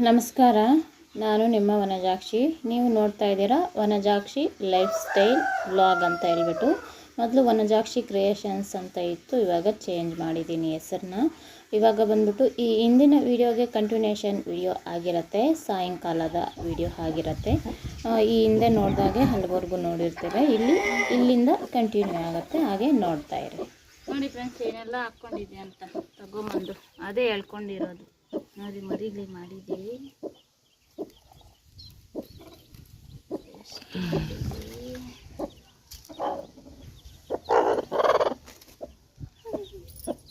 ನಮಸ್ಕಾರ, ನಾನು ನಿಮ್ಮ ವನಜಾಕ್ಷಿ. ನೀವು ನೋಡ್ತಾ ಇದ್ದೀರಾ ವನಜಾಕ್ಷಿ ಲೈಫ್ ಸ್ಟೈಲ್ ವ್ಲಾಗ್ ಅಂತ ಹೇಳ್ಬಿಟ್ಟು. ಮೊದಲು ವನಜಾಕ್ಷಿ ಕ್ರಿಯೇಷನ್ಸ್ ಅಂತ ಇತ್ತು, ಇವಾಗ ಚೇಂಜ್ ಮಾಡಿದ್ದೀನಿ ಹೆಸರನ್ನ. ಇವಾಗ ಬಂದ್ಬಿಟ್ಟು ಈ ಹಿಂದಿನ ವೀಡಿಯೋಗೆ ಕಂಟಿನ್ಯೂಷನ್ ವೀಡಿಯೋ ಆಗಿರುತ್ತೆ, ಸಾಯಂಕಾಲದ ವೀಡಿಯೋ ಆಗಿರುತ್ತೆ. ಈ ಹಿಂದೆ ನೋಡಿದಾಗೆ ಹಲವರೆಗೂ ನೋಡಿರ್ತೇವೆ, ಇಲ್ಲಿಂದ ಕಂಟಿನ್ಯೂ ಆಗುತ್ತೆ, ಹಾಗೆ ನೋಡ್ತಾ ಇರಿ. ನೋಡಿ ಫ್ರೆಂಡ್ಸ್, ಏನೆಲ್ಲ ಹಾಕ್ಕೊಂಡಿದ್ದೆ ಅಂತ ತಗೊಂಬಂದು ಅದೇ ಹೇಳ್ಕೊಂಡಿರೋದು. ನೋಡಿ, ಮರಿಲಿ ಮಾಡಿದ್ದೀವಿ.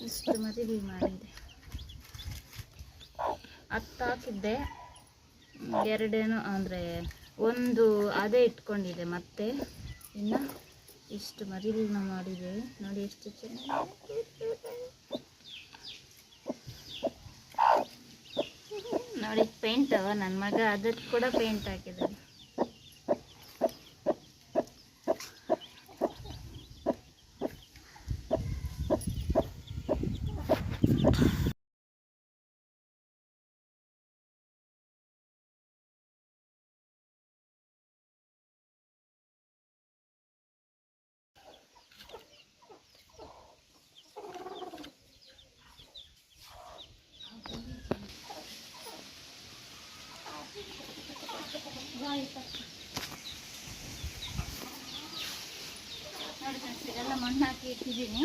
ಇಷ್ಟು ಮರಿಲಿ ಮಾಡಿದೆ. 10 ಹಾಕಿದ್ದೆ, 2 ಅಂದರೆ 1 ಅದೇ ಇಟ್ಕೊಂಡಿದೆ. ಮತ್ತೆ ಇನ್ನು ಇಷ್ಟು ಮರಿಲಿನ ಮಾಡಿದೆ. ನೋಡಿ ಎಷ್ಟು ಚೆನ್ನಾಗಿ. ನೋಡಿ ಪೇಂಟ್, ನನ್ನ ಮಗ ಅದಕ್ಕೆ ಕೂಡ ಪೇಂಟ್ ಹಾಕಿದ್ದಾನೆ. ನೋಡಿ ಫ್ರೆಂಡ್ಸ್, ಇದೆಲ್ಲ ಮಣ್ಣು ಹಾಕಿ ಇಟ್ಟಿದ್ದೀನಿ.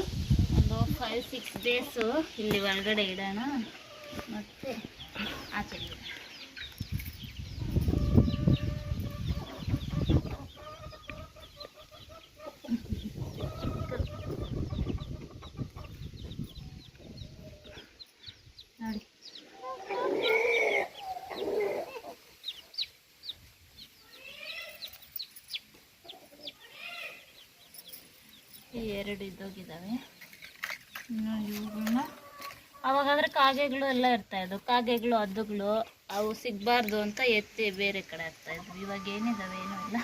ಒಂದು 5-6 ಡೇಸು ಇಲ್ಲಿ ಒಳಗಡೆ ಇಡೋಣ, ಮತ್ತು ಆಚೆ ಇಡೋಣ. ನೋಡಿ, ಈ 2 ಇದ್ದೋಗಿದ್ದಾವೆ. ಇವುಗಳನ್ನ ಅವಾಗಾದರೆ ಕಾಗೆಗಳು ಎಲ್ಲ ಇರ್ತಾಯಿದ್ವು, ಕಾಗೆಗಳು ಹದ್ದುಗಳು ಅವು ಸಿಗಬಾರ್ದು ಅಂತ ಎತ್ತಿ ಬೇರೆ ಕಡೆ ಹಾಕ್ತಾಯಿದ್ವು. ಇವಾಗ ಏನಿದ್ದಾವೆ, ಏನೂ ಇಲ್ಲ.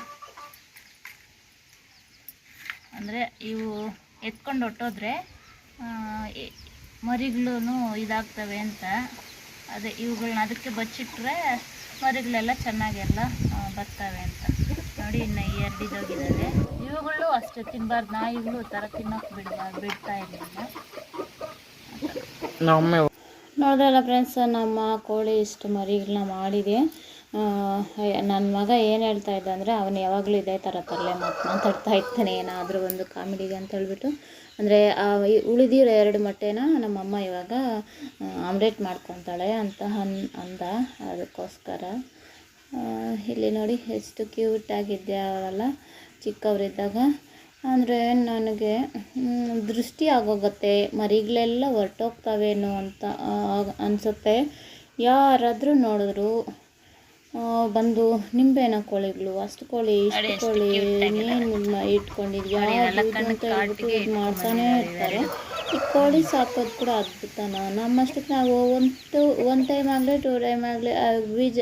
ಅಂದರೆ ಇವು ಎತ್ಕೊಂಡು ಹೊಟ್ಟೋದ್ರೆ ಮರಿಗಳೂ ಇದಾಗ್ತವೆ ಅಂತ, ಅದೇ ಇವುಗಳನ್ನ ಅದಕ್ಕೆ ಬಚ್ಚಿಟ್ರೆ ಮರಿಗಳೆಲ್ಲ ಚೆನ್ನಾಗೆಲ್ಲ ಬರ್ತವೆ ಅಂತ. ನೋಡಿ, ಇನ್ನು 2 ಇದ್ದೋಗಿದ್ದಾವೆ. ಇವುಗಳು ಅಷ್ಟೇ ತಿನ್ನಬಾರ್ದು, ನಾಯಿಗಳು ಥರ ತಿನ್ನೋಕೆ ಬಿಡ್ತಾ ಇರಲಿಲ್ಲ. ನೋಡಿದ್ರಲ್ಲ ಫ್ರೆಂಡ್ಸ್, ನಮ್ಮ ಕೋಳಿ ಇಷ್ಟು ಮರಿಗಳನ್ನ ಮಾಡಿದೆ. ನನ್ನ ಮಗ ಏನು ಹೇಳ್ತಾ ಇದ್ದ ಅಂದರೆ, ಅವನು ಯಾವಾಗಲೂ ಇದೇ ಥರ ತರಲೆ ಮಾತಾಡ್ತಾ ಇರ್ತಾನೆ, ಏನಾದರೂ ಒಂದು ಕಾಮಿಡಿಗೆ ಅಂತ ಹೇಳ್ಬಿಟ್ಟು. ಅಂದರೆ ಉಳಿದಿರೋ 2 ಮೊಟ್ಟೆನ ನಮ್ಮಮ್ಮ ಇವಾಗ ಆಮ್ಲೆಟ್ ಮಾಡ್ಕೊತಾಳೆ ಅಂತ ಅಂದ. ಅದಕ್ಕೋಸ್ಕರ ಇಲ್ಲಿ ನೋಡಿ ಎಷ್ಟು ಕ್ಯೂಟಾಗಿದ್ದೆ ಅವೆಲ್ಲ ಚಿಕ್ಕವರಿದ್ದಾಗ. ಅಂದರೆ ನನಗೆ ದೃಷ್ಟಿ ಆಗೋಗುತ್ತೆ, ಮರಿಗಳೆಲ್ಲ ಹೊರಟೋಗ್ತವೇನೋ ಅಂತ ಅನಿಸುತ್ತೆ. ಯಾರಾದರೂ ನೋಡಿದ್ರು ಬಂದು ನಿಂಬೆನ ಕೋಳಿಗಳು, ಅಷ್ಟು ಕೋಳಿ ಇಷ್ಟು ಕೋಳಿ ಏನು ಇಟ್ಕೊಂಡಿದ್ಯಾ ಅಂತ ಹೇಳ್ಬಿಟ್ಟು ಇದು ಮಾಡ್ತಾನೆ ಇರ್ತಾರೆ. ಈ ಕೋಳಿ ಸಾಕೋದು ಕೂಡ ಅದ್ಭುತನ. ನಮ್ಮಷ್ಟಕ್ಕೆ ನಾವು ಒಂದು ಟೈಮ್ ಆಗಲಿ 2 ಟೈಮ್ ಆಗಲಿ ಬೀಜ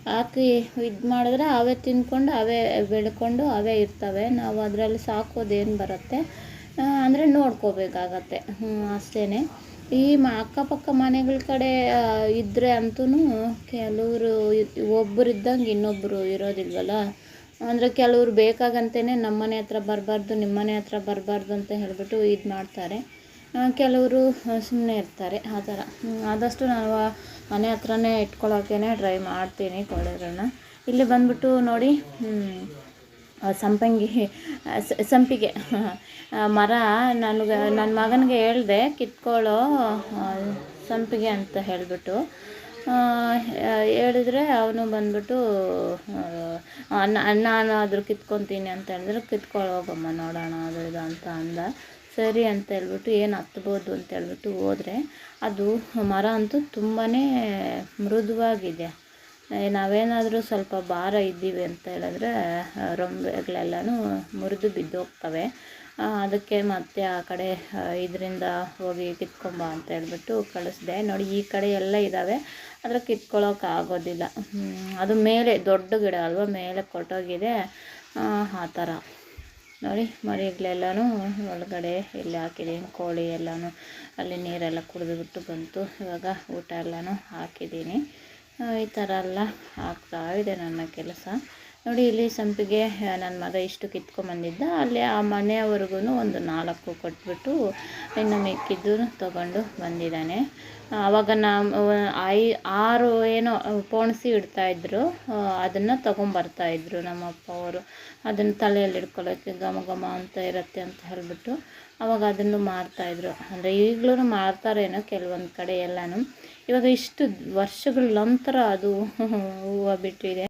ಹಾಕಿ ಇದು ಮಾಡಿದ್ರೆ ಅವೇ ತಿಂದ್ಕೊಂಡು ಅವೇ ಬೆಳ್ಕೊಂಡು ಅವೇ ಇರ್ತವೆ. ನಾವು ಅದರಲ್ಲಿ ಸಾಕೋದೇನು ಬರುತ್ತೆ ಅಂದರೆ ನೋಡ್ಕೋಬೇಕಾಗತ್ತೆ, ಅಷ್ಟೇ. ಈ ಅಕ್ಕಪಕ್ಕ ಮನೆಗಳ ಕಡೆ ಇದ್ದರೆ ಅಂತೂ ಕೆಲವರು ಒಬ್ಬರು ಇದ್ದಂಗೆ ಇನ್ನೊಬ್ಬರು ಇರೋದಿಲ್ವಲ್ಲ. ಅಂದರೆ ಕೆಲವರು ಬೇಕಾಗಂತಲೇ ನಮ್ಮ ಮನೆ ಹತ್ರ ಬರಬಾರ್ದು, ನಿಮ್ಮ ಮನೆ ಹತ್ರ ಬರಬಾರ್ದು ಅಂತ ಹೇಳಿಬಿಟ್ಟು ಇದು ಮಾಡ್ತಾರೆ. ಕೆಲವರು ಸುಮ್ಮನೆ ಇರ್ತಾರೆ, ಆ ಥರ. ಆದಷ್ಟು ನಾನು ಮನೆ ಹತ್ರನೇ ಇಟ್ಕೊಳ್ಳೋಕ್ಕೇ ಟ್ರೈ ಮಾಡ್ತೀನಿ ಕೋಳಿಗಳನ್ನ. ಇಲ್ಲಿ ಬಂದ್ಬಿಟ್ಟು ನೋಡಿ, ಸಂಪಿಗೆ ಮರ ನನ್ನ ಮಗನಿಗೆ ಹೇಳಿದೆ ಕಿತ್ಕೊಳ್ಳೋ ಸಂಪಿಗೆ ಅಂತ ಹೇಳಿಬಿಟ್ಟು. ಹೇಳಿದ್ರೆ ಅವನು ಬಂದ್ಬಿಟ್ಟು ನಾನು ಅದ್ರ ಕಿತ್ಕೊತೀನಿ ಅಂತ ಹೇಳಿದ್ರೆ, ಕಿತ್ಕೊಳ್ಳೋಗಮ್ಮ ನೋಡೋಣ ಅದು ಇದು ಅಂತ ಅಂದ. ಸರಿ ಅಂತ ಹೇಳ್ಬಿಟ್ಟು ಏನು ಹತ್ಬೋದು ಅಂತ ಹೇಳ್ಬಿಟ್ಟು ಹೋದರೆ, ಅದು ಮರ ಅಂತೂ ತುಂಬಾ ಮೃದುವಾಗಿದೆ. ನಾವೇನಾದರೂ ಸ್ವಲ್ಪ ಭಾರ ಇದ್ದೀವಿ ಅಂತ ಹೇಳಿದ್ರೆ ರೊಂಬೆಗಳೆಲ್ಲನೂ ಮುರಿದು ಬಿದ್ದೋಗ್ತವೆ. ಅದಕ್ಕೆ ಮತ್ತೆ ಆ ಕಡೆ ಇದರಿಂದ ಹೋಗಿ ಕಿತ್ಕೊಂಬ ಅಂತ ಹೇಳ್ಬಿಟ್ಟು ಕಳಿಸ್ದೆ. ನೋಡಿ, ಈ ಕಡೆ ಎಲ್ಲ ಇದ್ದಾವೆ, ಆದರೆ ಕಿತ್ಕೊಳ್ಳೋಕ್ಕಾಗೋದಿಲ್ಲ. ಅದು ಮೇಲೆ ದೊಡ್ಡ ಗಿಡ ಅಲ್ವ, ಮೇಲೆ ಕೊಟ್ಟೋಗಿದೆ, ಆ ಥರ. ನೋಡಿ, ಮರಿಗಳೆಲ್ಲನೂ ಒಳಗಡೆ ಇಲ್ಲಿ ಹಾಕಿದ್ದೀನಿ. ಕೋಳಿ ಎಲ್ಲನೂ ಅಲ್ಲಿ ನೀರೆಲ್ಲ ಕುಡಿದುಬಿಟ್ಟು ಬಂತು. ಇವಾಗ ಊಟ ಎಲ್ಲನೂ ಹಾಕಿದ್ದೀನಿ. ಈ ಥರ ಎಲ್ಲ ಆಗ್ತಾ ಇದೆ ನನ್ನ ಕೆಲಸ. ನೋಡಿ ಇಲ್ಲಿ ಸಂಪಿಗೆ ನನ್ನ ಮಗ ಇಷ್ಟು ಕಿತ್ಕೊಂಬಂದಿದ್ದ, ಅಲ್ಲಿ ಆ ಮನೆಯವರೆಗೂ ಒಂದು 4 ಕೊಟ್ಬಿಟ್ಟು ಇನ್ನು ಮಿಕ್ಕಿದ್ದು ತೊಗೊಂಡು ಬಂದಿದ್ದಾನೆ. ಆವಾಗ ನಾವು 6 ಏನೋ ಪೋಣಿಸಿ ಇಡ್ತಾಯಿದ್ರು, ಅದನ್ನು ತೊಗೊಂಬರ್ತಾಯಿದ್ರು ನಮ್ಮ ಅಪ್ಪ ಅವರು. ಅದನ್ನು ತಲೆಯಲ್ಲಿ ಇಟ್ಕೊಳ್ಳೋಕ್ಕೆ ಘಮ ಘಮ ಅಂತ ಇರುತ್ತೆ ಅಂತ ಹೇಳಿಬಿಟ್ಟು ಆವಾಗ ಅದನ್ನು ಮಾರ್ತಾಯಿದ್ರು. ಅಂದರೆ ಈಗಲೂ ಮಾರ್ತಾರೇನೋ ಕೆಲವೊಂದು ಕಡೆ ಎಲ್ಲನೂ. ಇವಾಗ ಇಷ್ಟು ವರ್ಷಗಳ ನಂತರ ಅದು ಹೂವು ಬಿಟ್ಟಿದೆ.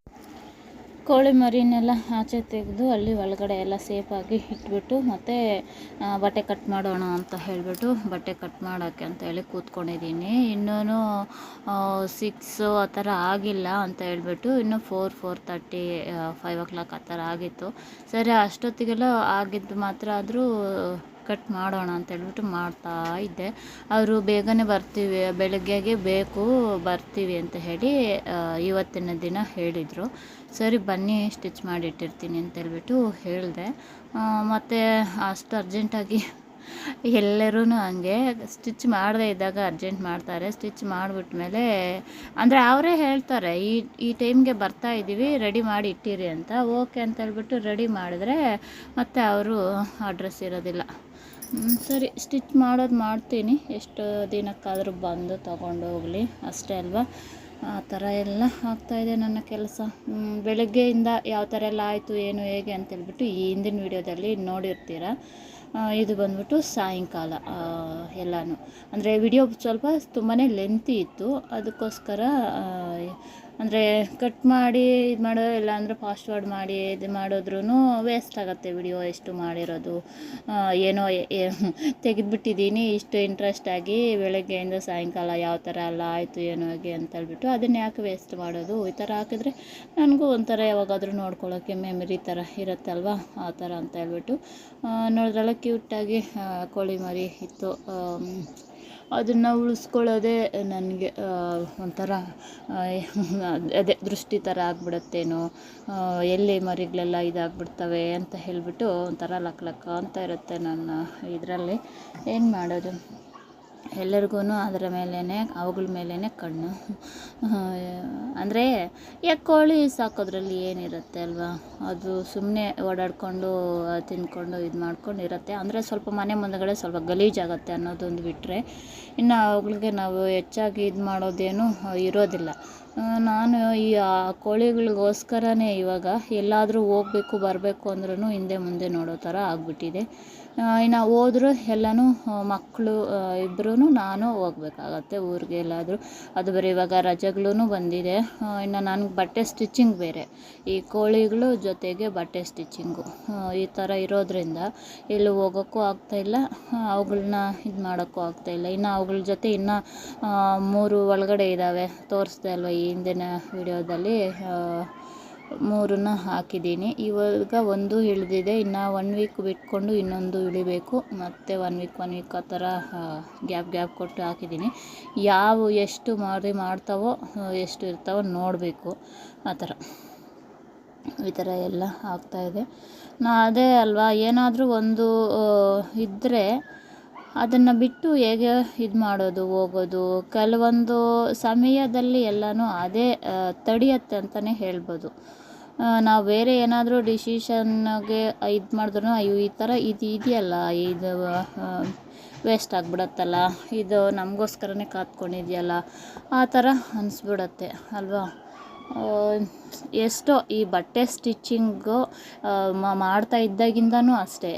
ಕೋಳಿ ಮರಿನೆಲ್ಲ ಆಚೆ ತೆಗೆದು ಅಲ್ಲಿ ಒಳಗಡೆ ಎಲ್ಲ ಸೇಫಾಗಿ ಇಟ್ಬಿಟ್ಟು ಮತ್ತು ಬಟ್ಟೆ ಕಟ್ ಮಾಡೋಣ ಅಂತ ಹೇಳಿಬಿಟ್ಟು ಬಟ್ಟೆ ಕಟ್ ಮಾಡೋಕ್ಕೆ ಅಂತ ಹೇಳಿ ಕೂತ್ಕೊಂಡಿದ್ದೀನಿ. ಇನ್ನೂ 6 ಆ ಥರ ಆಗಿಲ್ಲ ಅಂತ ಹೇಳ್ಬಿಟ್ಟು ಇನ್ನೂ 4:30 5 o'clock ಆ ಥರ ಆಗಿತ್ತು. ಸರಿ ಅಷ್ಟೊತ್ತಿಗೆಲ್ಲ ಆಗಿದ್ದು ಮಾತ್ರ ಆದರೂ ಕಟ್ ಮಾಡೋಣ ಅಂತ ಹೇಳ್ಬಿಟ್ಟು ಮಾಡ್ತಾ ಇದ್ದೆ. ಅವರು ಬೇಗನೆ ಬರ್ತೀವಿ, ಬೆಳಗ್ಗೆಗೆ ಬೇಕು ಬರ್ತೀವಿ ಅಂತ ಹೇಳಿ ಇವತ್ತಿನ ದಿನ ಹೇಳಿದರು. ಸರಿ ಬನ್ನಿ ಸ್ಟಿಚ್ ಮಾಡಿಟ್ಟಿರ್ತೀನಿ ಅಂತ ಹೇಳ್ಬಿಟ್ಟು ಹೇಳಿದೆ. ಮತ್ತು ಅಷ್ಟು ಅರ್ಜೆಂಟಾಗಿ ಎಲ್ಲರೂ ಹಂಗೆ ಸ್ಟಿಚ್ ಮಾಡದೇ ಇದ್ದಾಗ ಅರ್ಜೆಂಟ್ ಮಾಡ್ತಾರೆ. ಸ್ಟಿಚ್ ಮಾಡಿಬಿಟ್ಮೇಲೆ ಅಂದರೆ ಅವರೇ ಹೇಳ್ತಾರೆ ಈ ಟೈಮ್ಗೆ ಬರ್ತಾ ಇದ್ದೀವಿ, ರೆಡಿ ಮಾಡಿ ಇಟ್ಟಿರಿ ಅಂತ. ಓಕೆ ಅಂತ ಹೇಳ್ಬಿಟ್ಟು ರೆಡಿ ಮಾಡಿದ್ರೆ ಮತ್ತು ಅವರು ಅಡ್ರೆಸ್ ಇರೋದಿಲ್ಲ. ಸರಿ ಸ್ಟಿಚ್ ಮಾಡೋದು ಮಾಡ್ತೀನಿ, ಎಷ್ಟು ದಿನಕ್ಕಾದರೂ ಬಂದು ತೊಗೊಂಡು ಹೋಗಲಿ ಅಷ್ಟೇ ಅಲ್ವಾ. ಆ ಥರ ಎಲ್ಲ ಆಗ್ತಾಯಿದೆ ನನ್ನ ಕೆಲಸ. ಬೆಳಗ್ಗೆಯಿಂದ ಯಾವ ಥರ ಎಲ್ಲ ಆಯಿತು ಏನು ಹೇಗೆ ಅಂತೇಳ್ಬಿಟ್ಟು ಈ ಹಿಂದಿನ ವೀಡಿಯೋದಲ್ಲಿ ನೋಡಿರ್ತೀರ. ಇದು ಬಂದ್ಬಿಟ್ಟು ಸಾಯಂಕಾಲ ಎಲ್ಲನೂ. ಅಂದರೆ ವಿಡಿಯೋ ಸ್ವಲ್ಪ ತುಂಬಾ ಲೆಂತಿ ಇತ್ತು, ಅದಕ್ಕೋಸ್ಕರ ಅಂದರೆ ಕಟ್ ಮಾಡಿ ಇದು ಮಾಡೋ ಇಲ್ಲ ಅಂದರೆ ಫಾಸ್ಟ್ವರ್ಡ್ ಮಾಡಿ ಇದು ಮಾಡಿದ್ರೂ ವೇಸ್ಟ್ ಆಗುತ್ತೆ ವಿಡಿಯೋ ಎಷ್ಟು ಮಾಡಿರೋದು. ಏನೋ ತೆಗೆದುಬಿಟ್ಟಿದ್ದೀನಿ ಇಷ್ಟು ಇಂಟ್ರೆಸ್ಟಾಗಿ ಬೆಳಗ್ಗೆಯಿಂದ ಸಾಯಂಕಾಲ ಯಾವ ಥರ ಎಲ್ಲ ಆಯಿತು ಏನೋ ಹೇಗೆ ಅಂತೇಳ್ಬಿಟ್ಟು ಅದನ್ನು ಯಾಕೆ ವೇಸ್ಟ್ ಮಾಡೋದು. ಈ ಥರ ಹಾಕಿದ್ರೆ ನನಗೂ ಒಂಥರ ಯಾವಾಗಾದರೂ ನೋಡ್ಕೊಳ್ಳೋಕ್ಕೆ ಮೆಮರಿ ಥರ ಇರುತ್ತಲ್ವ, ಆ ಥರ ಅಂತ ಹೇಳ್ಬಿಟ್ಟು ನೋಡಿದ್ರಲ್ಲ ಕ್ಯೂಟಾಗಿ ಕೋಳಿ ಮರಿ ಇತ್ತು. ಅದನ್ನು ಉಳಿಸ್ಕೊಳ್ಳೋದೇ ನನಗೆ ಒಂಥರ ಅದೇ ದೃಷ್ಟಿ ಥರ ಆಗ್ಬಿಡುತ್ತೇನೋ, ಎಲ್ಲಿ ಮರಿಗಳೆಲ್ಲ ಇದಾಗ್ಬಿಡ್ತವೆ ಅಂತ ಹೇಳಿಬಿಟ್ಟು ಒಂಥರ ಲಕ್ಕ ಅಂತ ಇರುತ್ತೆ ನನ್ನ ಇದರಲ್ಲಿ. ಏನು ಮಾಡೋದು, ಎಲ್ಲರಿಗೂ ಅದರ ಮೇಲೇ ಅವುಗಳ ಮೇಲೇ ಕಣ್ಣು. ಅಂದರೆ ಯಾಕೆ ಕೋಳಿ ಸಾಕೋದ್ರಲ್ಲಿ ಏನಿರುತ್ತೆ ಅಲ್ವಾ, ಅದು ಸುಮ್ಮನೆ ಓಡಾಡಿಕೊಂಡು ತಿಂದ್ಕೊಂಡು ಇದು ಮಾಡ್ಕೊಂಡು ಇರುತ್ತೆ. ಅಂದರೆ ಸ್ವಲ್ಪ ಮನೆ ಮುಂದಗಡೆ ಸ್ವಲ್ಪ ಗಲೀಜಾಗುತ್ತೆ ಅನ್ನೋದೊಂದು ಬಿಟ್ಟರೆ ಇನ್ನು ಅವುಗಳಿಗೆ ನಾವು ಹೆಚ್ಚಾಗಿ ಇದು ಮಾಡೋದೇನು ಇರೋದಿಲ್ಲ. ನಾನು ಈ ಕೋಳಿಗಳಿಗೋಸ್ಕರನೇ ಇವಾಗ ಎಲ್ಲಾದರೂ ಹೋಗಬೇಕು ಬರಬೇಕು ಅಂದ್ರೂ ಹಿಂದೆ ಮುಂದೆ ನೋಡೋ ಥರ ಆಗಿಬಿಟ್ಟಿದೆ. ಇನ್ನು ಹೋದ್ರೂ ಎಲ್ಲನೂ ಮಕ್ಕಳು ಇಬ್ಬರೂ ನಾನು ಹೋಗ್ಬೇಕಾಗತ್ತೆ ಊರಿಗೆ ಎಲ್ಲಾದರೂ. ಅದು ಬೇರೆ ಇವಾಗ ರಜೆಗಳೂ ಬಂದಿದೆ. ಇನ್ನು ನನಗೆ ಬಟ್ಟೆ ಸ್ಟಿಚಿಂಗ್ ಬೇರೆ, ಈ ಕೋಳಿಗಳು ಜೊತೆಗೆ ಬಟ್ಟೆ ಸ್ಟಿಚಿಂಗು, ಈ ಥರ ಇರೋದ್ರಿಂದ ಎಲ್ಲೂ ಹೋಗೋಕ್ಕೂ ಆಗ್ತಾಯಿಲ್ಲ, ಅವುಗಳನ್ನ ಇದು ಮಾಡೋಕ್ಕೂ ಆಗ್ತಾಯಿಲ್ಲ. ಇನ್ನು ಅವುಗಳ ಜೊತೆ ಇನ್ನು 3 ಒಳಗಡೆ ಇದ್ದಾವೆ, ತೋರಿಸ್ದೆ ಅಲ್ವ ಈ ಹಿಂದಿನ ವಿಡಿಯೋದಲ್ಲಿ. 3 ಹಾಕಿದ್ದೀನಿ. ಇವಾಗ 1 ಇಳಿದಿದೆ, ಇನ್ನು 1 ವೀಕ್ ಬಿಟ್ಕೊಂಡು ಇನ್ನೊಂದು ಇಳಿಬೇಕು. ಮತ್ತು 1 ವೀಕ್ ಆ ಥರ ಗ್ಯಾಪ್ ಕೊಟ್ಟು ಹಾಕಿದ್ದೀನಿ. ಎಷ್ಟು ಮಾಡ್ತಾವೋ ಎಷ್ಟು ಇರ್ತಾವೋ ನೋಡಬೇಕು, ಆ ಥರ ಈ ಥರ ಎಲ್ಲ ಆಗ್ತಾಯಿದೆ. ಅದೇ ಅಲ್ವಾ, ಏನಾದರೂ ಒಂದು ಇದ್ದರೆ ಅದನ್ನು ಬಿಟ್ಟು ಹೇಗೆ ಇದು ಮಾಡೋದು ಹೋಗೋದು. ಕೆಲವೊಂದು ಸಮಯದಲ್ಲಿ ಎಲ್ಲನೂ ಅದೇ ತಡೆಯುತ್ತೆ ಅಂತಲೇ ಹೇಳ್ಬೋದು. ನಾವು ಬೇರೆ ಏನಾದರೂ ಡಿಸಿಷನ್ಗೆ ಇದು ಮಾಡಿದ್ರೂ ಅಯ್ಯೋ ಈ ಥರ ಇದು ಇದೆಯಲ್ಲ, ಇದು ವೇಸ್ಟ್ ಆಗಿಬಿಡತ್ತಲ್ಲ, ಇದು ನಮಗೋಸ್ಕರನೇ ಕಾತ್ಕೊಂಡಿದೆಯಲ್ಲ, ಆ ಥರ ಅನಿಸ್ಬಿಡತ್ತೆ ಅಲ್ವಾ. ಎಷ್ಟೋ ಈ ಬಟ್ಟೆ ಸ್ಟಿಚ್ಚಿಂಗು ಮಾಡ್ತಾ ಇದ್ದಾಗಿಂದನೂ ಅಷ್ಟೇ,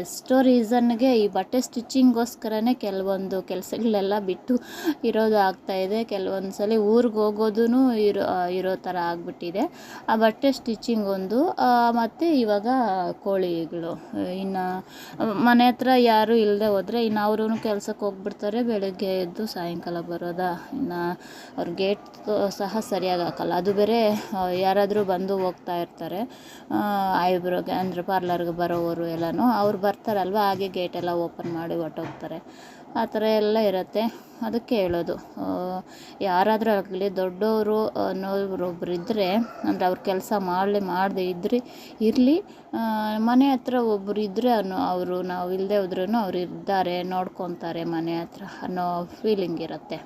ಎಷ್ಟೋ ರೀಸನ್ಗೆ ಈ ಬಟ್ಟೆ ಸ್ಟಿಚ್ಚಿಂಗೋಸ್ಕರನೇ ಕೆಲವೊಂದು ಕೆಲಸಗಳೆಲ್ಲ ಬಿಟ್ಟು ಇರೋದು ಆಗ್ತಾಯಿದೆ. ಕೆಲವೊಂದು ಸಲ ಊರಿಗೆ ಹೋಗೋದೂ ಇರೋ ಥರ ಆಗಿಬಿಟ್ಟಿದೆ. ಆ ಬಟ್ಟೆ ಸ್ಟಿಚ್ಚಿಂಗ್ ಒಂದು, ಮತ್ತು ಇವಾಗ ಕೋಳಿಗಳು. ಇನ್ನು ಮನೆ ಹತ್ರ ಯಾರೂ ಇಲ್ಲದೆ ಹೋದರೆ ಇನ್ನು ಅವರು ಕೆಲಸಕ್ಕೆ ಹೋಗ್ಬಿಡ್ತಾರೆ, ಬೆಳಗ್ಗೆ ಎದ್ದು ಸಾಯಂಕಾಲ ಬರೋದಾ. ಇನ್ನು ಅವ್ರ ಗೇಟ್ ಸಹ ಸರಿಯಾಗಿ ಹಾಕಲ್ಲ. ಅದು ಬೇರೆ ಯಾರಾದರೂ ಬಂದು ಹೋಗ್ತಾ ಇರ್ತಾರೆ, ಐಬ್ರೋಗೆ ಅಂದರೆ ಪಾರ್ಲರ್ಗೆ ಬರೋವರು ಎಲ್ಲನೂ ಅವ್ರು ಬರ್ತಾರಲ್ವ, ಹಾಗೆ ಗೇಟೆಲ್ಲ ಓಪನ್ ಮಾಡಿ ಹೊರ್ಟೋಗ್ತಾರೆ. ಆ ಥರ ಎಲ್ಲ ಇರುತ್ತೆ. ಅದಕ್ಕೆ ಹೇಳೋದು, ಯಾರಾದರೂ ಆಗಲಿ ದೊಡ್ಡವರು ಅನ್ನೋರೊಬ್ರು ಇದ್ದರೆ, ಅಂದರೆ ಅವ್ರ ಕೆಲಸ ಮಾಡದೇ ಇರಲಿ, ಮನೆ ಹತ್ರ ಒಬ್ಬರು ಇದ್ದರೆ ಅವರು ನಾವು ಇಲ್ಲದೆ ಹೋದ್ರೂ ಅವ್ರು ಇದ್ದಾರೆ ನೋಡ್ಕೊತಾರೆ ಮನೆ ಹತ್ರ ಅನ್ನೋ ಫೀಲಿಂಗ್ ಇರುತ್ತೆ.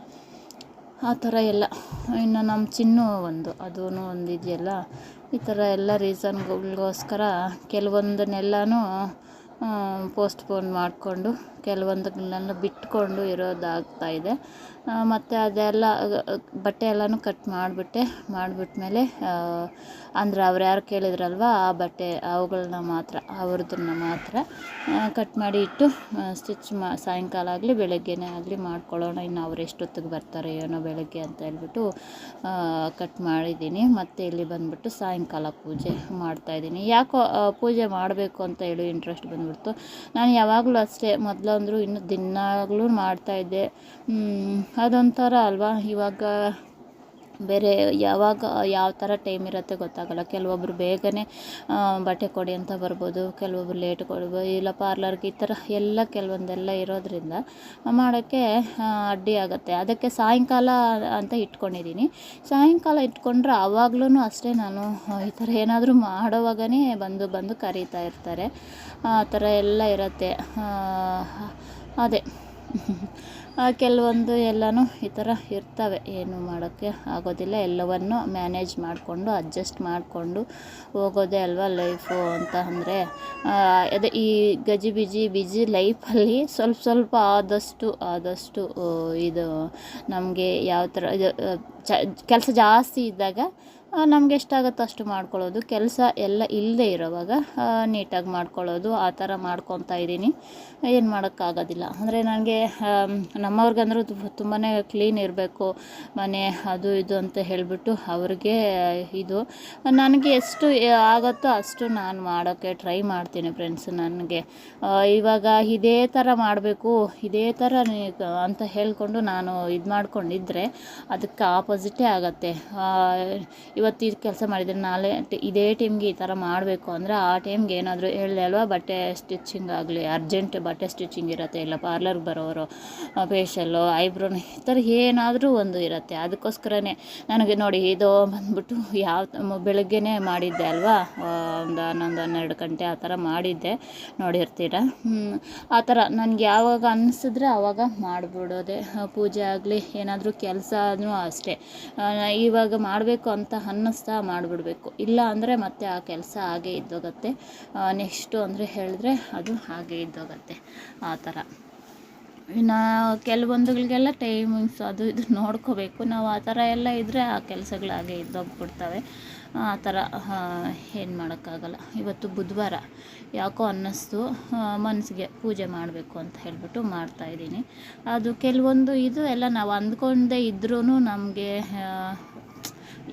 ಆ ಥರ ಎಲ್ಲ. ಇನ್ನು ನಮ್ಮ ಚಿನ್ನು ಅದೂ ಒಂದು ಇದೆಯಲ್ಲ, ಈ ಥರ ಎಲ್ಲ ರೀಸನ್ಗಳಿಗೋಸ್ಕರ ಕೆಲವೊಂದನ್ನೆಲ್ಲನೂ ಪೋಸ್ಟ್ಪೋನ್ ಮಾಡಿಕೊಂಡು ಕೆಲವೊಂದನ್ನೆಲ್ಲ ಬಿಟ್ಕೊಂಡು ಇರೋದಾಗ್ತಾಯಿದೆ. ಮತ್ತು ಅದೆಲ್ಲ ಬಟ್ಟೆ ಎಲ್ಲನೂ ಕಟ್ ಮಾಡಿಬಿಟ್ಮೇಲೆ ಅಂದರೆ ಅವ್ರು ಯಾರು ಕೇಳಿದ್ರಲ್ವ ಆ ಬಟ್ಟೆ ಅವುಗಳನ್ನ ಮಾತ್ರ ಅವ್ರದ್ದನ್ನ ಮಾತ್ರ ಕಟ್ ಮಾಡಿ ಇಟ್ಟು ಸ್ಟಿಚ್ ಸಾಯಂಕಾಲ ಆಗಲಿ ಬೆಳಗ್ಗೆನೇ ಆಗಲಿ ಮಾಡ್ಕೊಳ್ಳೋಣ. ಇನ್ನು ಅವ್ರು ಎಷ್ಟೊತ್ತಿಗೆ ಬರ್ತಾರೆ ಏನೋ ಬೆಳಗ್ಗೆ ಅಂತ ಹೇಳ್ಬಿಟ್ಟು ಕಟ್ ಮಾಡಿದ್ದೀನಿ. ಮತ್ತು ಇಲ್ಲಿ ಬಂದುಬಿಟ್ಟು ಸಾಯಂಕಾಲ ಪೂಜೆ ಮಾಡ್ತಾಯಿದ್ದೀನಿ. ಯಾಕೋ ಪೂಜೆ ಮಾಡಬೇಕು ಅಂತ ಹೇಳಿ ಇಂಟ್ರೆಸ್ಟ್ ಬಂದುಬಿಡ್ತು. ನಾನು ಯಾವಾಗಲೂ ಅಷ್ಟೇ, ಮೊದಲಂದರೂ ಇನ್ನು ದಿನಾಗಲೂ ಮಾಡ್ತಾಯಿದ್ದೆ. ಅದೊಂಥರ ಅಲ್ವಾ. ಇವಾಗ ಬೇರೆ ಯಾವಾಗ ಯಾವ ಥರ ಟೈಮ್ ಇರುತ್ತೆ ಗೊತ್ತಾಗಲ್ಲ. ಕೆಲವೊಬ್ಬರು ಬೇಗನೆ ಬಟ್ಟೆ ಕೊಡಿ ಅಂತ ಬರ್ಬೋದು, ಕೆಲವೊಬ್ರು ಲೇಟ್ ಕೊಡ್ಬೋದು, ಇಲ್ಲ ಪಾರ್ಲರ್ಗೆ ಈ ಥರ ಎಲ್ಲ ಕೆಲವೊಂದೆಲ್ಲ ಇರೋದ್ರಿಂದ ಮಾಡೋಕ್ಕೆ ಅಡ್ಡಿ ಆಗುತ್ತೆ. ಅದಕ್ಕೆ ಸಾಯಂಕಾಲ ಅಂತ ಇಟ್ಕೊಂಡಿದ್ದೀನಿ. ಸಾಯಂಕಾಲ ಇಟ್ಕೊಂಡ್ರೆ ಆವಾಗ್ಲೂ ಅಷ್ಟೇ ನಾನು ಈ ಥರ ಏನಾದರೂ ಮಾಡೋವಾಗನೇ ಬಂದು ಕರೀತಾ ಇರ್ತಾರೆ. ಆ ಥರ ಎಲ್ಲ ಇರುತ್ತೆ. ಅದೇ ಕೆಲವೊಂದು ಎಲ್ಲನೂ ಈ ಥರ ಇರ್ತವೆ, ಏನು ಮಾಡೋಕ್ಕೆ ಆಗೋದಿಲ್ಲ. ಎಲ್ಲವನ್ನು ಮ್ಯಾನೇಜ್ ಮಾಡಿಕೊಂಡು ಅಡ್ಜಸ್ಟ್ ಮಾಡಿಕೊಂಡು ಹೋಗೋದೇ ಅಲ್ವಾ ಲೈಫು ಅಂತ ಅಂದರೆ. ಅದೇ ಈ ಬಿಜಿ ಲೈಫಲ್ಲಿ ಸ್ವಲ್ಪ ಆದಷ್ಟು ಇದು ನಮಗೆ ಯಾವ ಥರ ಇದು ಕೆಲಸ ಜಾಸ್ತಿ ಇದ್ದಾಗ ನಮ್ಗೆ ಎಷ್ಟಾಗುತ್ತೋ ಅಷ್ಟು ಮಾಡ್ಕೊಳ್ಳೋದು, ಕೆಲಸ ಎಲ್ಲ ಇಲ್ಲದೆ ಇರೋವಾಗ ನೀಟಾಗಿ ಮಾಡ್ಕೊಳ್ಳೋದು, ಆ ಥರ ಮಾಡ್ಕೊತಾ ಇದ್ದೀನಿ. ಏನು ಮಾಡೋಕ್ಕಾಗೋದಿಲ್ಲ. ಅಂದರೆ ನನಗೆ ನಮ್ಮವ್ರಿಗಂದ್ರೂ ತುಂಬಾ ಕ್ಲೀನ್ ಇರಬೇಕು ಮನೆ, ಅದು ಇದು ಅಂತ ಹೇಳಿಬಿಟ್ಟು ಅವ್ರಿಗೆ ಇದು. ನನಗೆ ಎಷ್ಟು ಆಗುತ್ತೋ ಅಷ್ಟು ನಾನು ಮಾಡೋಕ್ಕೆ ಟ್ರೈ ಮಾಡ್ತೀನಿ ಫ್ರೆಂಡ್ಸ್. ನನಗೆ ಇವಾಗ ಇದೇ ಥರ ಮಾಡಬೇಕು, ಇದೇ ಥರ ಅಂತ ಹೇಳ್ಕೊಂಡು ನಾನು ಇದು ಮಾಡ್ಕೊಂಡಿದ್ದರೆ ಅದಕ್ಕೆ ಆಪೋಸಿಟೇ ಆಗುತ್ತೆ. ಇವತ್ತು ಇದು ಕೆಲಸ ಮಾಡಿದರೆ ನಾಳೆ ಇದೇ ಟೈಮ್ಗೆ ಈ ಥರ ಮಾಡಬೇಕು ಅಂದರೆ ಆ ಟೈಮ್ಗೆ ಏನಾದರೂ ಹೇಳಿದೆ ಅಲ್ವಾ, ಬಟ್ಟೆ ಸ್ಟಿಚಿಂಗ್ ಆಗಲಿ, ಅರ್ಜೆಂಟ್ ಬಟ್ಟೆ ಸ್ಟಿಚಿಂಗ್ ಇರುತ್ತೆ, ಇಲ್ಲ ಪಾರ್ಲರ್ಗೆ ಬರೋರು ಫೇಶಿಯಲ್ಲು, ಐಬ್ರೋನು, ಈ ಥರ ಏನಾದರೂ ಒಂದು ಇರುತ್ತೆ. ಅದಕ್ಕೋಸ್ಕರನೇ ನನಗೆ ನೋಡಿ ಇದು ಬಂದ್ಬಿಟ್ಟು ಬೆಳಗ್ಗೆನೇ ಮಾಡಿದ್ದೆ ಅಲ್ವಾ, ಒಂದು 11-12 ಗಂಟೆ ಆ ಥರ ಮಾಡಿದ್ದೆ, ನೋಡಿರ್ತೀರ. ಆ ಥರ ನನಗೆ ಯಾವಾಗ ಅನ್ನಿಸಿದ್ರೆ ಆವಾಗ ಮಾಡಿಬಿಡೋದೆ. ಪೂಜೆ ಆಗಲಿ ಏನಾದರೂ ಕೆಲಸನೂ ಅಷ್ಟೇ, ಇವಾಗ ಮಾಡಬೇಕು ಅಂತ ಅನ್ನಿಸ್ತಾ ಮಾಡಿಬಿಡ್ಬೇಕು. ಇಲ್ಲ ಅಂದರೆ ಮತ್ತೆ ಆ ಕೆಲಸ ಹಾಗೆ ಇದ್ದೋಗುತ್ತೆ. ನೆಕ್ಸ್ಟು ಅಂದರೆ ಹೇಳಿದ್ರೆ ಅದು ಹಾಗೆ ಇದ್ದೋಗುತ್ತೆ. ಆ ಥರ ಇನ್ನು ಕೆಲವೊಂದುಗಳಿಗೆಲ್ಲ ಟೈಮಿಂಗ್ಸ್ ಅದು ಇದು ನೋಡ್ಕೋಬೇಕು ನಾವು. ಆ ಥರ ಎಲ್ಲ ಇದ್ದರೆ ಆ ಕೆಲಸಗಳು ಹಾಗೆ ಇದ್ದೋಗ್ಬಿಡ್ತವೆ. ಆ ಥರ ಏನು ಮಾಡೋಕ್ಕಾಗಲ್ಲ. ಇವತ್ತು ಬುಧವಾರ ಯಾಕೋ ಅನ್ನಿಸ್ತು ಮನಸ್ಸಿಗೆ ಪೂಜೆ ಮಾಡಬೇಕು ಅಂತ ಹೇಳಿಬಿಟ್ಟು ಮಾಡ್ತಾಯಿದ್ದೀನಿ. ಅದು ಕೆಲವೊಂದು ಇದು ಎಲ್ಲ ನಾವು ಅಂದ್ಕೊಂಡೇ ಇದ್ರೂ ನಮಗೆ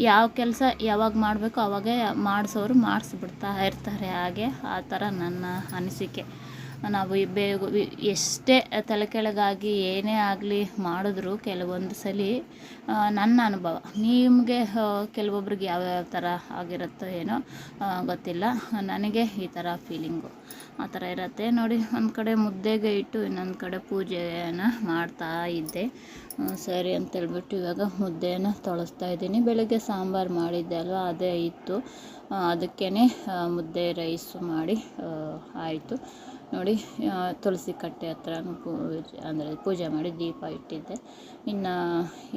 ಯಾವ ಕೆಲಸ ಯಾವಾಗ ಮಾಡಬೇಕು ಆವಾಗೇ ಮಾಡಿಸ್ಬಿಡ್ತಾ ಇರ್ತಾರೆ. ಹಾಗೆ ಆ ಥರ ನನ್ನ ಅನಿಸಿಕೆ. ನಾವು ಎಷ್ಟೇ ತಲೆ ಕೆಳಗಾಗಿ ಏನೇ ಆಗಲಿ ಮಾಡಿದ್ರು ಕೆಲವೊಂದು ಸಲ ನನ್ನ ಅನುಭವ, ನಿಮಗೆ ಕೆಲವೊಬ್ರಿಗೆ ಯಾವ್ಯಾವ ಥರ ಆಗಿರುತ್ತೋ ಏನೋ ಗೊತ್ತಿಲ್ಲ, ನನಗೆ ಈ ಥರ ಫೀಲಿಂಗು ಆ ಥರ ಇರುತ್ತೆ. ನೋಡಿ, ಒಂದು ಕಡೆ ಮುದ್ದೆಗೆ ಇಟ್ಟು ಇನ್ನೊಂದು ಕಡೆ ಪೂಜೆಯನ್ನು ಮಾಡ್ತಾ ಇದ್ದೆ. ಸರಿ ಅಂತೇಳ್ಬಿಟ್ಟು ಇವಾಗ ಮುದ್ದೆಯನ್ನು ತೊಳಸ್ತಾ ಇದ್ದೀನಿ. ಬೆಳಗ್ಗೆ ಸಾಂಬಾರು ಮಾಡಿದ್ದೆ ಅಲ್ವಾ, ಅದೇ ಇತ್ತು, ಅದಕ್ಕೇ ಮುದ್ದೆ ರೈಸು ಮಾಡಿ ಆಯಿತು. ನೋಡಿ, ತುಳಸಿ ಕಟ್ಟೆ ಹತ್ರ ಪೂಜೆ ಮಾಡಿ ದೀಪ ಇಟ್ಟಿದ್ದೆ. ಇನ್ನು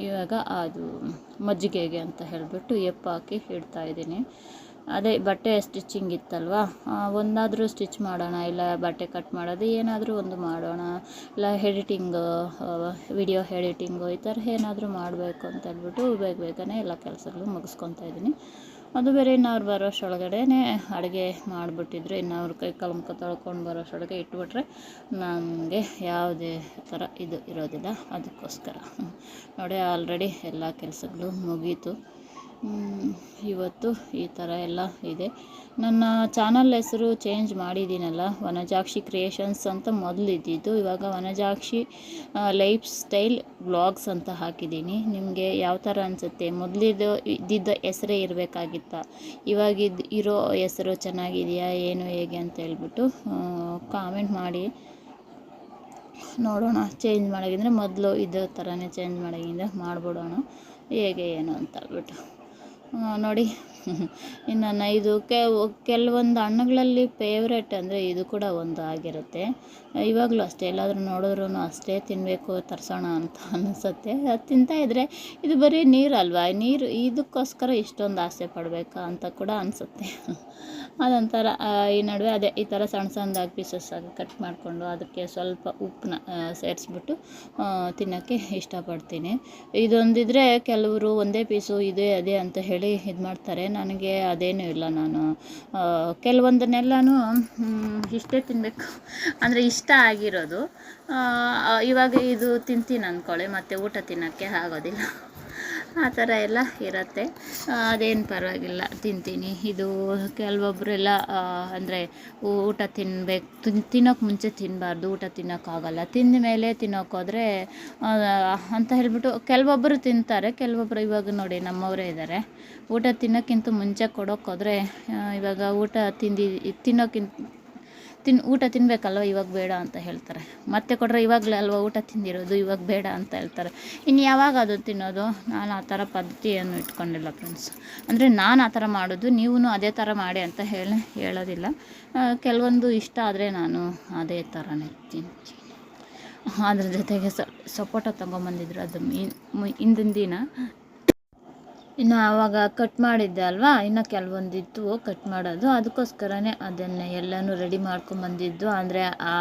ಇವಾಗ ಅದು ಮಜ್ಜಿಗೆಗೆ ಅಂತ ಹೇಳಿಬಿಟ್ಟು ಎಪ್ಪು ಹಾಕಿ ಇಡ್ತಾಯಿದ್ದೀನಿ. ಅದೇ ಬಟ್ಟೆ ಸ್ಟಿಚಿಂಗ್ ಇತ್ತಲ್ವ, ಒಂದಾದರೂ ಸ್ಟಿಚ್ ಮಾಡೋಣ, ಇಲ್ಲ ಬಟ್ಟೆ ಕಟ್ ಮಾಡೋದು ಏನಾದರೂ ಒಂದು ಮಾಡೋಣ, ಇಲ್ಲ ವಿಡಿಯೋ ಎಡಿಟಿಂಗು ಈ ಥರ ಏನಾದರೂ ಮಾಡಬೇಕು ಅಂತ ಹೇಳ್ಬಿಟ್ಟು ಬೇಗನೆ ಎಲ್ಲ ಕೆಲಸಗಳು ಮುಗಿಸ್ಕೊತಾ ಇದ್ದೀನಿ. ಅದು ಬೇರೆ ಇನ್ನು ಅವ್ರು ಬರೋಷ್ಟೊಳಗಡೆ ಅಡುಗೆ ಮಾಡಿಬಿಟ್ಟಿದ್ರೆ, ಇನ್ನು ಅವ್ರ ಕೈ ಕಾಲು ಮುಖ ತೊಳ್ಕೊಂಡು ಬರೋಷ್ಟೊಳಗೆ ಇಟ್ಬಿಟ್ರೆ ನನಗೆ ಯಾವುದೇ ಥರ ಇದು ಇರೋದಿಲ್ಲ. ಅದಕ್ಕೋಸ್ಕರ ನೋಡಿ, ಆಲ್ರೆಡಿ ಎಲ್ಲ ಕೆಲಸಗಳು ಮುಗೀತು. ಇವತ್ತು ಈ ಥರ ಎಲ್ಲ ಇದೆ. ನನ್ನ ಚಾನಲ್ ಹೆಸರು ಚೇಂಜ್ ಮಾಡಿದ್ದೀನಲ್ಲ, ವನಜಾಕ್ಷಿ ಕ್ರಿಯೇಷನ್ಸ್ ಅಂತ ಮೊದಲಿದ್ದಿದ್ದು, ಇವಾಗ ವನಜಾಕ್ಷಿ ಲೈಫ್ ಸ್ಟೈಲ್ ವ್ಲಾಗ್ಸ್ ಅಂತ ಹಾಕಿದ್ದೀನಿ. ನಿಮಗೆ ಯಾವ ಥರ ಅನಿಸುತ್ತೆ? ಇದ್ದಿದ್ದ ಹೆಸರೇ ಇರಬೇಕಾಗಿತ್ತ, ಇರೋ ಹೆಸರು ಚೆನ್ನಾಗಿದೆಯಾ ಏನು ಹೇಗೆ ಅಂತ ಹೇಳ್ಬಿಟ್ಟು ಕಾಮೆಂಟ್ ಮಾಡಿ ನೋಡೋಣ. ಚೇಂಜ್ ಮಾಡೋಗಿದ್ರೆ ಮೊದಲು ಇದೇ ಥರನೇ ಚೇಂಜ್ ಮಾಡೋಗಿದ್ರೆ ಮಾಡಿಬಿಡೋಣ, ಹೇಗೆ ಏನು ಅಂತ ಹೇಳ್ಬಿಟ್ಟು ನೋಡಿ. ಇನ್ನು ಇದು ಕೆಲವೊಂದು ಹಣ್ಣುಗಳಲ್ಲಿ ಫೇವ್ರೆಟ್ ಅಂದರೆ ಇದು ಕೂಡ ಒಂದು ಆಗಿರುತ್ತೆ. ಇವಾಗಲೂ ಅಷ್ಟೇ ಎಲ್ಲಾದರೂ ನೋಡಿದ್ರೂ ಅಷ್ಟೇ ತಿನ್ನಬೇಕು ತರಿಸೋಣ ಅಂತ ಅನಿಸುತ್ತೆ. ಅದು ತಿಂತಾಯಿದ್ರೆ ಇದು ಬರೀ ನೀರಲ್ವಾ, ನೀರು ಇದಕ್ಕೋಸ್ಕರ ಇಷ್ಟೊಂದು ಆಸೆ ಪಡಬೇಕಾ ಅಂತ ಕೂಡ ಅನಿಸುತ್ತೆ. ಅದೊಂಥರ ಈ ನಡುವೆ ಅದೇ ಈ ಥರ ಸಣ್ಣ ಸಣ್ಣದಾಗಿ ಪೀಸಸ್ ಆಗಿ ಕಟ್ ಮಾಡಿಕೊಂಡು ಅದಕ್ಕೆ ಸ್ವಲ್ಪ ಉಪ್ಪನ್ನ ಸೇರಿಸ್ಬಿಟ್ಟು ತಿನ್ನೋಕ್ಕೆ ಇಷ್ಟಪಡ್ತೀನಿ. ಇದೊಂದಿದ್ರೆ ಕೆಲವರು ಒಂದೇ ಪೀಸು ಇದೇ ಅದೇ ಅಂತ ಹೇಳಿ ಇದು ಮಾಡ್ತಾರೆ. ನನಗೆ ಅದೇನೂ ಇಲ್ಲ. ನಾನು ಕೆಲವೊಂದನ್ನೆಲ್ಲನೂ ಇಷ್ಟೇ ತಿನ್ನಬೇಕು ಅಂದರೆ ಇಷ್ಟ ಆಗಿರೋದು ಇವಾಗ ಇದು ತಿಂತೀನಿ ಅಂದ್ಕೊಳ್ಳಿ, ಮತ್ತು ಊಟ ತಿನ್ನೋಕ್ಕೆ ಆಗೋದಿಲ್ಲ. ಆ ಥರ ಎಲ್ಲ ಇರುತ್ತೆ. ಅದೇನು ಪರವಾಗಿಲ್ಲ, ತಿಂತೀನಿ. ಇದು ಕೆಲವೊಬ್ಬರೆಲ್ಲ ಅಂದರೆ ಊಟ ತಿನ್ನೋಕ್ಕೆ ಮುಂಚೆ ತಿನ್ನಬಾರ್ದು, ಊಟ ತಿನ್ನೋಕ್ಕಾಗಲ್ಲ, ತಿಂದ ಮೇಲೆ ತಿನ್ನೋಕ್ಕೋದ್ರೆ ಅಂತ ಹೇಳ್ಬಿಟ್ಟು ಕೆಲವೊಬ್ಬರು ತಿಂತಾರೆ. ಕೆಲವೊಬ್ಬರು ಇವಾಗ ನೋಡಿ ನಮ್ಮವರೇ ಇದ್ದಾರೆ, ಊಟ ತಿನ್ನೋಕ್ಕಿಂತ ಮುಂಚೆ ಕೊಡೋಕ್ಕೋದ್ರೆ ಇವಾಗ ಊಟ ಊಟ ತಿನ್ನಬೇಕಲ್ವ, ಇವಾಗ ಬೇಡ ಅಂತ ಹೇಳ್ತಾರೆ. ಮತ್ತೆ ಕೊಟ್ಟರೆ ಇವಾಗಲೇ ಅಲ್ವ ಊಟ ತಿಂದಿರೋದು, ಇವಾಗ ಬೇಡ ಅಂತ ಹೇಳ್ತಾರೆ. ಇನ್ನು ಯಾವಾಗ ಅದು ತಿನ್ನೋದು? ನಾನು ಆ ಥರ ಪದ್ಧತಿಯನ್ನು ಇಟ್ಕೊಂಡಿಲ್ಲ ಫ್ರೆಂಡ್ಸ್. ಅಂದರೆ ನಾನು ಆ ಥರ ಮಾಡೋದು, ನೀವು ಅದೇ ಥರ ಮಾಡಿ ಅಂತ ಹೇಳೋದಿಲ್ಲ. ಕೆಲವೊಂದು ಇಷ್ಟ ಆದರೆ ನಾನು ಅದೇ ಥರನೇ ತಿಂತೀನಿ. ಅದ್ರ ಜೊತೆಗೆ ಸಪೋಟ ತೊಗೊಂಬಂದಿದ್ರು, ಅದು ಹಿಂದಿನ ದಿನ. ಇನ್ನು ಆವಾಗ ಕಟ್ ಮಾಡಿದ್ದೆ ಅಲ್ವಾ, ಇನ್ನು ಕೆಲವೊಂದಿತ್ತು ಕಟ್ ಮಾಡೋದು, ಅದಕ್ಕೋಸ್ಕರನೇ ಅದನ್ನು ಎಲ್ಲನೂ ರೆಡಿ ಮಾಡ್ಕೊಂಬಂದಿದ್ದು. ಅಂದರೆ ಆ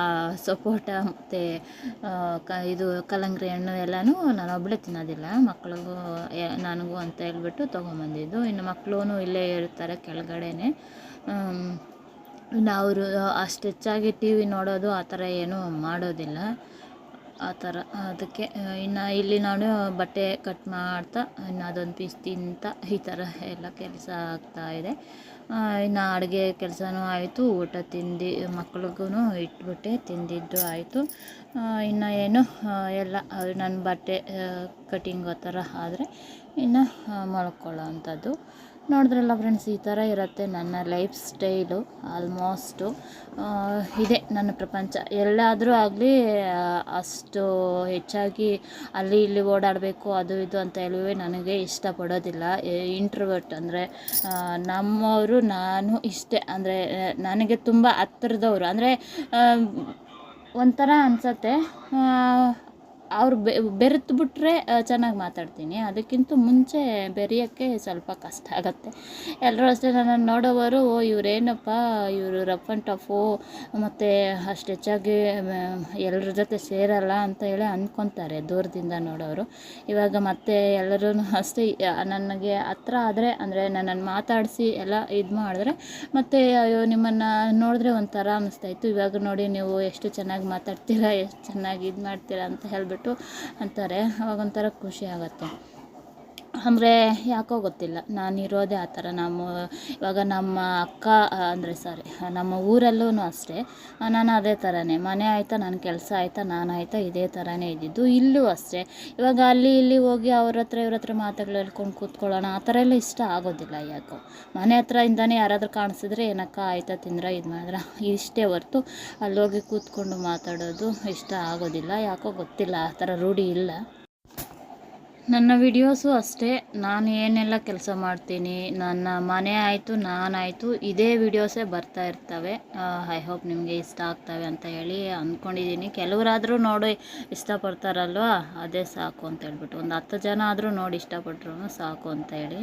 ಸಪೋಟ ಮತ್ತು ಇದು ಕಲ್ಲಂಗಡಿ ಹಣ್ಣು ಎಲ್ಲನೂ ನಾನು ಒಬ್ಬಳೇ ತಿನ್ನೋದಿಲ್ಲ, ಮಕ್ಳಿಗೂ ನನಗೂ ಅಂತ ಹೇಳ್ಬಿಟ್ಟು ತೊಗೊಂಬಂದಿದ್ದು. ಇನ್ನು ಮಕ್ಕಳು ಇಲ್ಲೇ ಇರ್ತಾರೆ ಕೆಳಗಡೆನೆ. ಇನ್ನು ಅವರು ಅಷ್ಟು ಹೆಚ್ಚಾಗಿ ಟಿ ವಿ ನೋಡೋದು ಆ ಥರ ಏನೂ ಮಾಡೋದಿಲ್ಲ. ಆ ಥರ ಅದಕ್ಕೆ ಇನ್ನು ಇಲ್ಲಿ ನಾನು ಬಟ್ಟೆ ಕಟ್ ಮಾಡ್ತಾ ಇನ್ನು ಅದೊಂದು ಪೀಸ್ ತಿಂತ ಈ ಥರ ಎಲ್ಲ ಕೆಲಸ ಆಗ್ತಾಯಿದೆ. ಇನ್ನು ಅಡುಗೆ ಕೆಲಸನೂ ಆಯಿತು, ಊಟ ಮಕ್ಳಿಗೂ ಇಟ್ಬಿಟ್ಟೆ, ತಿಂದಿದ್ದು ಆಯಿತು. ಇನ್ನು ಏನು ಎಲ್ಲ ನನ್ನ ಬಟ್ಟೆ ಕಟಿಂಗ್ ಆ ಥರ ಆದರೆ ಇನ್ನು ಮಲ್ಕೊಳ್ಳೋ ಅಂಥದ್ದು. ನೋಡಿದ್ರಲ್ಲ ಫ್ರೆಂಡ್ಸ್, ಈ ಥರ ಇರುತ್ತೆ ನನ್ನ ಲೈಫ್ ಸ್ಟೈಲು. ಆಲ್ಮೋಸ್ಟು ಇದೆ ನನ್ನ ಪ್ರಪಂಚ. ಎಲ್ಲಾದರೂ ಆಗಲಿ ಅಷ್ಟು ಹೆಚ್ಚಾಗಿ ಅಲ್ಲಿ ಇಲ್ಲಿ ಓಡಾಡಬೇಕು ಅದು ಇದು ಅಂತ ಹೇಳುವೆ ನನಗೆ ಇಷ್ಟಪಡೋದಿಲ್ಲ. ಇಂಟ್ರೋವರ್ಟ್ ಅಂದರೆ ನಮ್ಮವರು ನಾನು ಇಷ್ಟೇ. ಅಂದರೆ ನನಗೆ ತುಂಬ ಹತ್ತಿರದವರು ಅಂದರೆ ಒಂಥರ ಅನಿಸತ್ತೆ, ಅವ್ರು ಬೆರೆತು ಬಿಟ್ಟರೆ ಚೆನ್ನಾಗಿ ಮಾತಾಡ್ತೀನಿ, ಅದಕ್ಕಿಂತ ಮುಂಚೆ ಬೆರೆಯೋಕ್ಕೆ ಸ್ವಲ್ಪ ಕಷ್ಟ ಆಗುತ್ತೆ. ಎಲ್ಲರೂ ಅಷ್ಟೇ ನನ್ನನ್ನು ನೋಡೋವರು, ಇವರೇನಪ್ಪ ಇವರು ರಫ್ ಆ್ಯಂಡ್ ಟಫು ಮತ್ತು ಅಷ್ಟು ಹೆಚ್ಚಾಗಿ ಎಲ್ಲರ ಜೊತೆ ಸೇರಲ್ಲ ಅಂತ ಹೇಳಿ ಅಂದ್ಕೊತಾರೆ ದೂರದಿಂದ ನೋಡೋರು. ಇವಾಗ ಮತ್ತೆ ಎಲ್ಲರೂ ಅಷ್ಟೇ ನನಗೆ ಹತ್ರ ಆದರೆ ಅಂದರೆ ನನ್ನನ್ನು ಮಾತಾಡಿಸಿ ಎಲ್ಲ ಇದು ಮಾಡಿದ್ರೆ ಮತ್ತು ಅಯ್ಯೋ ನಿಮ್ಮನ್ನು ನೋಡಿದ್ರೆ ಒಂಥರ ಅನ್ನಿಸ್ತಾಯಿತ್ತು, ಇವಾಗ ನೋಡಿ ನೀವು ಎಷ್ಟು ಚೆನ್ನಾಗಿ ಮಾತಾಡ್ತೀರಾ, ಎಷ್ಟು ಚೆನ್ನಾಗಿ ಇದು ಮಾಡ್ತೀರಾ ಅಂತ ಹೇಳ್ಬಿಟ್ಟು ಅಂತಾರೆ. ಅವಾಗೊಂಥರ ಖುಷಿ ಆಗುತ್ತೆ. ಅಂದರೆ ಯಾಕೋ ಗೊತ್ತಿಲ್ಲ, ನಾನಿರೋದೇ ಆ ಥರ. ಇವಾಗ ನಮ್ಮ ಅಕ್ಕ ಅಂದರೆ ನಮ್ಮ ಊರಲ್ಲೂ ಅಷ್ಟೇ ನಾನು ಅದೇ ಥರನೇ. ಮನೆ ಆಯಿತಾ, ನನ್ನ ಕೆಲಸ ಆಯಿತಾ, ನಾನಾಯಿತಾ ಇದೇ ಥರನೇ ಇದ್ದಿದ್ದು. ಇಲ್ಲೂ ಅಷ್ಟೇ. ಇವಾಗ ಅಲ್ಲಿ ಇಲ್ಲಿ ಹೋಗಿ ಇವ್ರ ಹತ್ರ ಮಾತುಗಳು ಹೇಳ್ಕೊಂಡು ಕೂತ್ಕೊಳ್ಳೋಣ ಆ ಥರ ಎಲ್ಲ ಇಷ್ಟ ಆಗೋದಿಲ್ಲ. ಯಾಕೋ ಮನೆ ಹತ್ರದಿಂದನೇ ಯಾರಾದರೂ ಕಾಣಿಸಿದ್ರೆ ಏನಕ್ಕ ಆಯಿತಾ, ತಿಂದ್ರೆ ಇದು ಮಾಡಿದ್ರೆ ಇಷ್ಟೇ ಹೊರ್ತು ಅಲ್ಲೋಗಿ ಕೂತ್ಕೊಂಡು ಮಾತಾಡೋದು ಇಷ್ಟ ಆಗೋದಿಲ್ಲ. ಯಾಕೋ ಗೊತ್ತಿಲ್ಲ, ಆ ಥರ ರೂಢಿ ಇಲ್ಲ. ನನ್ನ ವಿಡಿಯೋಸು ಅಷ್ಟೇ, ನಾನು ಏನೆಲ್ಲ ಕೆಲಸ ಮಾಡ್ತೀನಿ, ನನ್ನ ಮನೆ ಆಯಿತು ನಾನಾಯಿತು ಇದೇ ವಿಡಿಯೋಸೇ ಬರ್ತಾ ಇರ್ತವೆ. ಐ ಹೋಪ್ ನಿಮಗೆ ಇಷ್ಟ ಆಗ್ತವೆ ಅಂತ ಹೇಳಿ ಅಂದ್ಕೊಂಡಿದ್ದೀನಿ. ಕೆಲವರಾದರೂ ನೋಡಿ ಇಷ್ಟಪಡ್ತಾರಲ್ವ, ಅದೇ ಸಾಕು ಅಂತ ಹೇಳ್ಬಿಟ್ಟು, ಒಂದು 10 ಜನ ಆದರೂ ನೋಡಿ ಇಷ್ಟಪಟ್ರು ಸಾಕು ಅಂತ ಹೇಳಿ